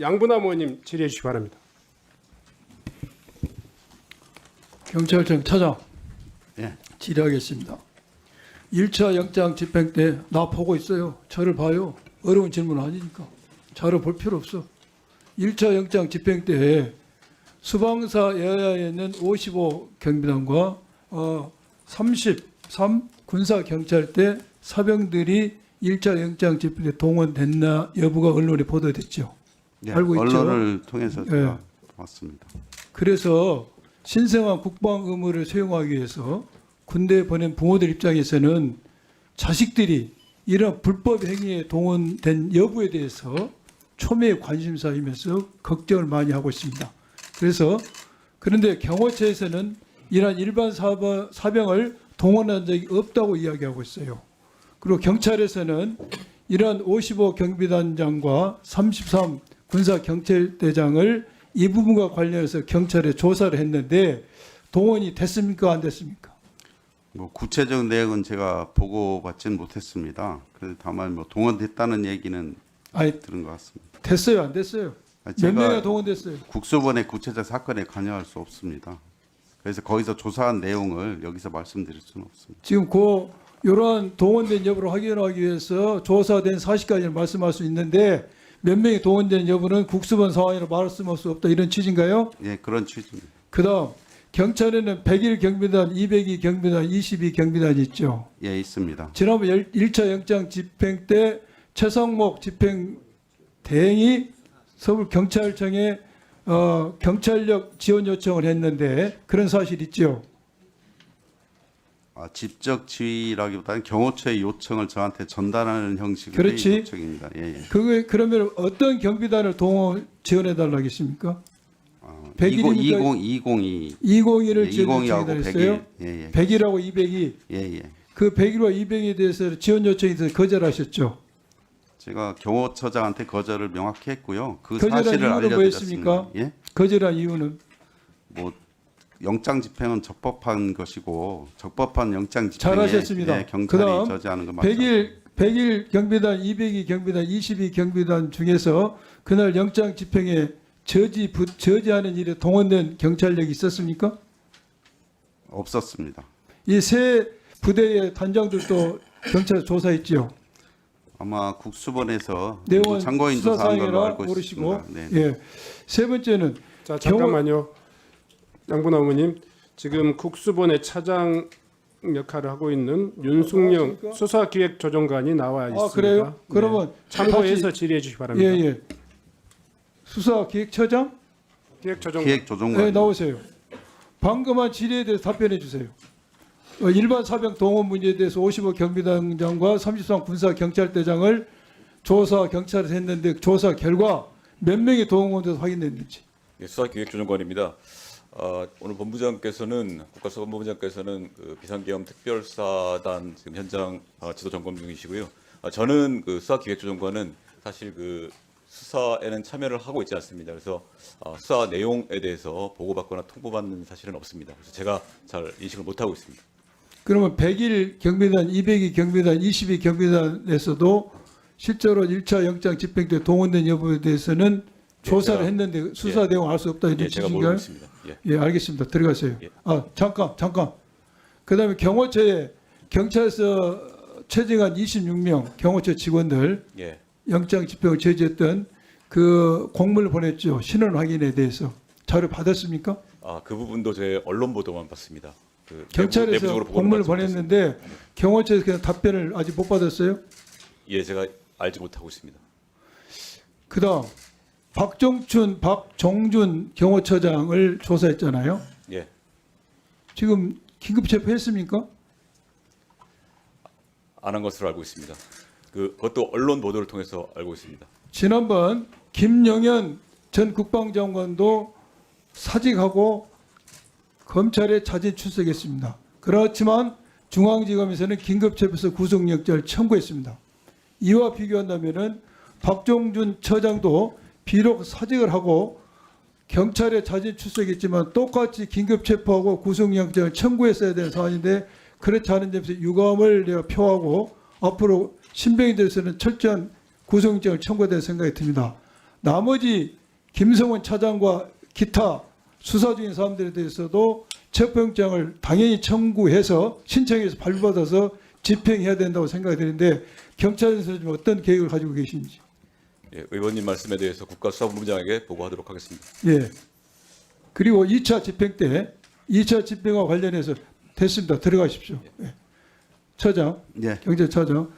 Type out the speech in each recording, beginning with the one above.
양분남 의원님 질의해 주시기 바랍니다. 경찰청 차장 예. 질의하겠습니다. 1차 영장 집행 때 나 보고 있어요. 저를 봐요. 어려운 질문 아니니까. 저를 볼 필요 없어. 1차 영장 집행 때 수방사 여야에 있는 55 경비단과 33 군사경찰대 사병들이 1차 영장 집행 때 동원됐나 여부가 언론에 보도됐죠. 예, 알고 있죠? 언론을 통해서 제가 봤습니다. 그래서 신성한 국방 의무를 수행하기 위해서 군대에 보낸 부모들 입장에서는 자식들이 이런 불법 행위에 동원된 여부에 대해서 초미의 관심사이면서 걱정을 많이 하고 있습니다. 그런데 경호처에서는 이러한 일반 사병을 동원한 적이 없다고 이야기하고 있어요. 그리고 경찰에서는 이러한 55 경비단장과 33 군사경찰대장을 이 부분과 관련해서 경찰에 조사를 했는데 동원이 됐습니까? 안 됐습니까? 뭐 구체적 내용은 제가 보고받지는 못했습니다. 그래서 다만 뭐 동원됐다는 얘기는 아니, 들은 것 같습니다. 됐어요? 안 됐어요? 몇 명이나 동원됐어요? 국수본의 구체적 사건에 관여할 수 없습니다. 그래서 거기서 조사한 내용을 여기서 말씀드릴 수는 없습니다. 지금 이러한 동원된 여부를 확인하기 위해서 조사된 사실까지는 말씀할 수 있는데 몇 명이 동원된 여부는 국수본 상황이라 말씀할 수 없다 이런 취지인가요? 예, 그런 취지입니다. 그다음 경찰에는 101 경비단, 202 경비단, 22 경비단이 있죠. 예, 있습니다. 지난번 1차 영장 집행 때 최상목 집행 대행이 서울경찰청에 경찰력 지원 요청을 했는데 그런 사실 있죠. 직접 지휘라기보다는 경호처의 요청을 저한테 전달하는 형식의 그렇지. 요청입니다. 예, 예. 그러면 어떤 경비단을 지원해 달라겠습니까? 202. 202를 지원 202하고 요청했어요. 101. 예, 예. 100이라고 200이 예, 예. 그 101과 200에 대해서 지원 요청에 대해서 거절하셨죠. 제가 경호처장한테 거절을 명확히 했고요. 그 거절한 사실을 이유는 알려드렸습니다. 뭐였습니까? 예? 거절한 이유는 뭐 영장 집행은 적법한 것이고 적법한 영장 집행에 잘하셨습니다. 예, 경찰이 그다음 저지하는 건 맞죠. 101 경비단, 202 경비단, 22 경비단 중에서 그날 영장 집행에 저지하는 일에 동원된 경찰력이 있었습니까? 없었습니다. 이 세 부대의 단장들도 경찰 조사했지요. 아마 국수본에서 내용은 참고인 조사한 걸로 수사상이라 알고 모르시고, 있습니다. 네. 예. 세 번째는 자, 잠깐만요. 양분남 의원님, 지금 국수본의 차장 역할을 하고 있는 윤숙영 그렇습니까? 수사기획조정관이 나와 있습니다. 그래요? 그러면 참고해서 질의해 주시기 바랍니다. 예. 수사기획처장? 기획조정관. 기획조정관. 네, 나오세요. 방금한 질의에 대해서 답변해 주세요. 일반 사병 동원 문제에 대해서 55 경비단장과 33 군사경찰대장을 조사 경찰에서 했는데 조사 결과 몇 명이 동원돼서 확인됐는지. 예, 수사기획조정관입니다. 오늘 본부장께서는 국가수사본부장께서는 그 비상계엄 특별사단 지금 현장 지도 점검 중이시고요. 저는 그 수사기획조정관은 사실 그 수사에는 참여를 하고 있지 않습니다. 그래서 수사 내용에 대해서 보고받거나 통보받는 사실은 없습니다. 그래서 제가 잘 인식을 못하고 있습니다. 그러면 101 경비단, 202 경비단, 22 경비단에서도 실제로 1차 영장 집행 때 동원된 여부에 대해서는 조사를 제가- 수사 수사 내용 알 수 없다 이런 예, 제가 모르고 취지인가요? 있습니다. 예. 예, 알겠습니다. 들어가세요. 예. 잠깐. 그다음에 경호처에 경찰서 채증한 26명 경호처 직원들 예. 영장 집행을 제지했던 그 공문을 보냈죠. 신원 확인에 대해서 자료 받았습니까? 그 부분도 제 언론 보도만 봤습니다. 그 경찰에서 내부적으로 보고는 공문을 받지 못했습니다. 보냈는데 경호처에서 그냥 답변을 아직 못 받았어요. 예, 제가 알지 못하고 있습니다. 그다음 박종준 경호처장을 조사했잖아요. 예. 지금 긴급 체포했습니까? 안 한 것으로 알고 있습니다. 그것도 언론 보도를 통해서 알고 있습니다. 지난번 김영현 전 국방장관도 사직하고 검찰에 자진 출석했습니다. 그렇지만 중앙지검에서는 긴급체포해서 구속영장을 청구했습니다. 이와 비교한다면은 박종준 처장도 비록 사직을 하고 경찰에 자진 출석했지만 똑같이 긴급체포하고 구속영장을 청구했어야 되는 사안인데 그렇지 않은 점에서 유감을 내가 표하고 앞으로 신병에 대해서는 철저한 구속영장을 청구해야 될 생각이 듭니다. 나머지 김성원 차장과 기타 수사 중인 사람들에 대해서도 체포영장을 당연히 청구해서 신청해서 발부받아서 집행해야 된다고 생각이 드는데 경찰에서 좀 어떤 계획을 가지고 계신지. 예, 의원님 말씀에 대해서 국가수사본부장에게 보고하도록 하겠습니다. 예. 그리고 2차 집행 때 2차 집행과 관련해서 됐습니다. 들어가십시오. 예. 처장, 예. 경찰차장.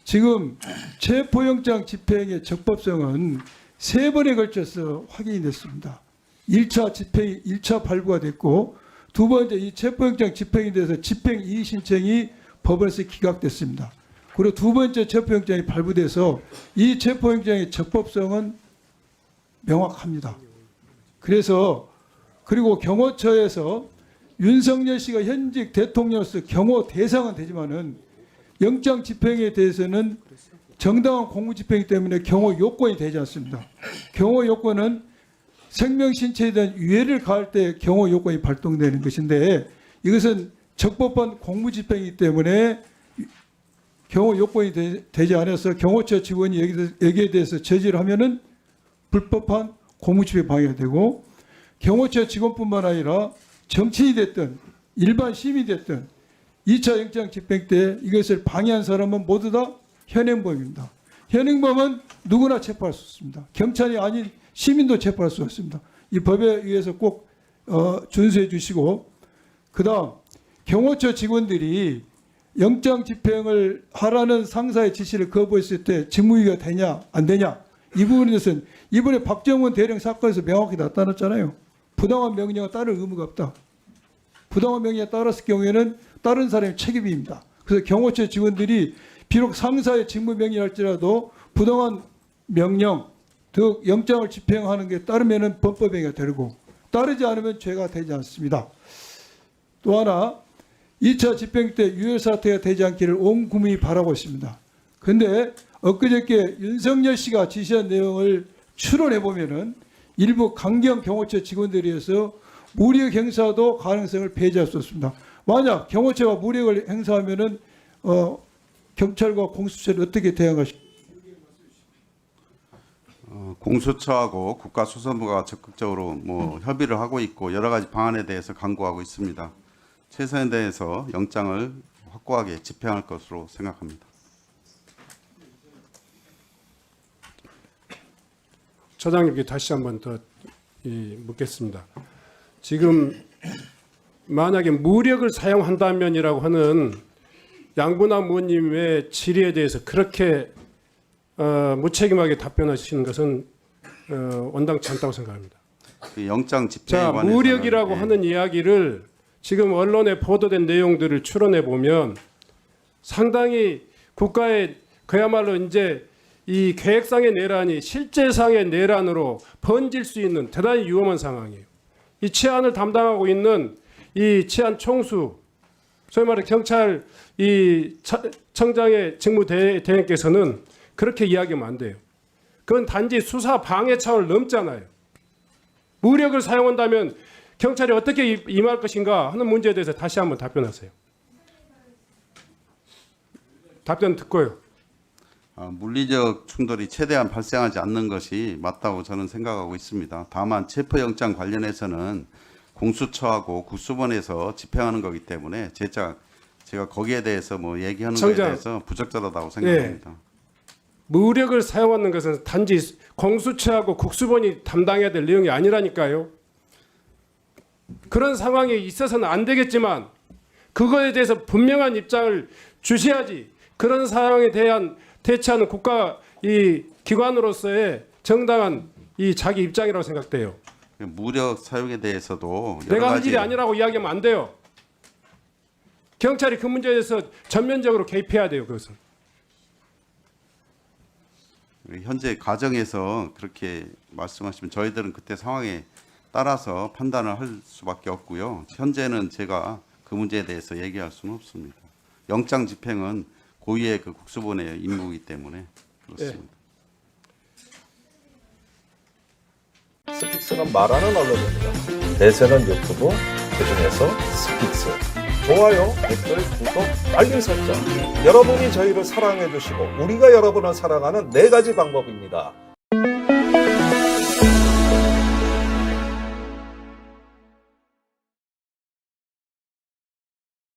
지금 체포영장 집행의 적법성은 3번에 걸쳐서 확인이 됐습니다. 1차 집행이 1차 발부가 됐고 두 번째 이 체포영장 집행에 대해서 집행 이의 신청이 법원에서 기각됐습니다. 그리고 두 번째 체포영장이 발부돼서 이 체포영장의 적법성은 명확합니다. 그래서 그리고 경호처에서 윤석열 씨가 현직 대통령으로서 경호 대상은 되지만은 영장 집행에 대해서는 정당한 공무 집행이기 때문에 경호 요건이 되지 않습니다. 경호 요건은 생명 신체에 대한 유해를 가할 때 경호 요건이 발동되는 것인데 이것은 적법한 공무 집행이기 때문에 경호 요건이 되지 않아서 경호처 직원이 여기에 대해서 저지를 하면은 불법한 공무 집행 방해가 되고 경호처 직원뿐만 아니라 정치인이 됐든 일반 시민이 됐든 2차 영장 집행 때 이것을 방해한 사람은 모두 다 현행범입니다. 현행범은 누구나 체포할 수 있습니다. 경찰이 아닌 시민도 체포할 수 있습니다. 이 법에 의해서 꼭 준수해 주시고 그다음 경호처 직원들이 영장 집행을 하라는 상사의 지시를 거부했을 때 직무유기가 되냐 안 되냐 이 부분에 대해서는 이번에 박정원 대령 사건에서 명확히 나타났잖아요. 부당한 명령에 따를 의무가 없다. 부당한 명령에 따랐을 경우에는 다른 사람의 책임입니다. 그래서 경호처 직원들이 비록 상사의 직무 명령할지라도 부당한 명령, 즉 영장을 집행하는 게 따르면은 범법행위가 되고 따르지 않으면 죄가 되지 않습니다. 또 하나 2차 집행 때 유혈 사태가 되지 않기를 온 국민이 바라고 있습니다. 그런데 엊그저께 윤석열 씨가 지시한 내용을 추론해 보면은 일부 강경 경호처 직원들에 의해서 무력 행사도 가능성을 배제할 수 없습니다. 만약 경호처가 무력을 행사하면은 경찰과 공수처를 어떻게 대응하십니까? 공수처하고 국가수사본부가 적극적으로 협의를 하고 있고 여러 가지 방안에 대해서 강구하고 있습니다. 최선에 대해서 영장을 확고하게 집행할 것으로 생각합니다. 처장님께 다시 한번 더 묻겠습니다. 지금 만약에 무력을 사용한다면이라고 하는 양분남 의원님의 질의에 대해서 그렇게 무책임하게 답변하시는 것은 온당치 않다고 생각합니다. 그 영장 집행에 자, 관해서는 무력이라고 예. 하는 이야기를 지금 언론에 보도된 내용들을 추론해 보면 상당히 국가의 그야말로 이제 이 계획상의 내란이 실제상의 내란으로 번질 수 있는 대단히 위험한 상황이에요. 이 치안을 담당하고 있는 이 치안 총수, 소위 말해 경찰 이 청장의 직무대행께서는 그렇게 이야기하면 안 돼요. 그건 단지 수사 방해 차원을 넘잖아요. 무력을 사용한다면 경찰이 어떻게 임할 것인가 하는 문제에 대해서 다시 한번 답변하세요. 답변 듣고요. 물리적 충돌이 최대한 발생하지 않는 것이 맞다고 저는 생각하고 있습니다. 다만 체포영장 관련해서는 공수처하고 국수본에서 집행하는 거기 때문에 제가 거기에 대해서 얘기하는 것에 대해서 부적절하다고 생각합니다. 무력을 사용하는 것은 단지 공수처하고 국수본이 담당해야 될 내용이 아니라니까요. 그런 상황이 있어서는 안 되겠지만 그거에 대해서 분명한 입장을 주셔야지 그런 상황에 대한 대처하는 국가 이 기관으로서의 정당한 이 자기 입장이라고 생각돼요. 무력 사용에 대해서도 여러 내가 할 가지 일이 아니라고 이야기하면 안 돼요. 경찰이 그 문제에 대해서 전면적으로 개입해야 돼요. 그것은. 현재 가정에서 그렇게 말씀하시면 저희들은 그때 상황에 따라서 판단을 할 수밖에 없고요. 현재는 제가 그 문제에 대해서 얘기할 수는 없습니다. 영장 집행은 고유의 그 국수본의 임무이기 때문에 그렇습니다. 스픽스는 말하는 언론입니다. 대세는 유튜브, 그중에서 스픽스. 좋아요, 댓글, 구독, 알림 설정. 여러분이 저희를 사랑해 주시고 우리가 여러분을 사랑하는 4가지 방법입니다.